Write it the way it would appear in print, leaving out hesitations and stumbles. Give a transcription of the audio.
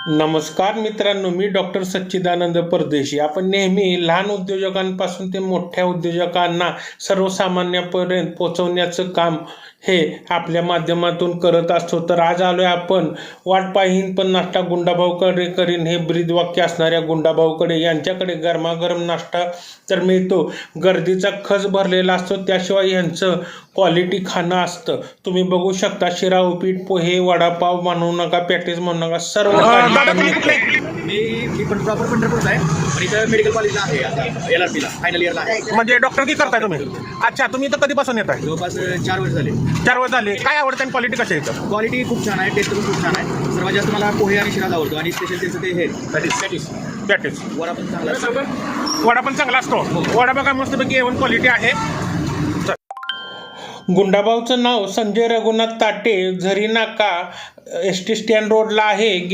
नमस्कार मित्रांनो, मी डॉक्टर सच्चिदानंद परदेशी. आपण नेहमी लहान उद्योजकांपासून ते मोठ्या उद्योजकांना सर्वसामान्यांपर्यंत पोहोचवण्याचं काम हे आपल्या माध्यमातून करत असतो. तर आज आलोय आपण वाट पाहीन पण नाश्ता गुंडाभाऊकडे करीन हे ब्रीदवाक्य असणाऱ्या गुंडाभाऊकडे. यांच्याकडे गरमागरम नाश्ता तर मिळतो, गर्दीचा खच भरलेला असतो, त्याशिवाय यांचं क्वालिटी खाणं असतं. तुम्ही बघू शकता, शिरा, उपीट, पोहे, वडापाव म्हणू नका, पॅटीस म्हणू नका, सर्व काही मी पण प्रॉपर पंढरपूरचा आहे आणि इथं मेडिकल कॉलेजला आहे आता LRP फायनल इयरला आहे. म्हणजे डॉक्टर की करताय तुम्ही? अच्छा, तुम्ही इथं कधीपासून येत आहे? जवळपास 4 वर्ष झाले. 4 वर्ष झाले. काय आवडतं आणि क्वालिटी कशी आहे इथं? क्वालिटी खूप छान आहे, टेस्ट पण खूप छान आहे. सर्वात जास्त मला पोहे आणि शिराज आवडतो आणि स्पेशल त्यांचं ते हे पॅटीस पॅटीस वडा पण चांगला आहे. वडा पण चांगला असतो. वडा बघा मस्तपैकी A1 क्वालिटी आहे. गुंडाभाऊचं नाव संजय रघुनाथ ताटे, झरी नाका, ST स्टँड रोडला आहे.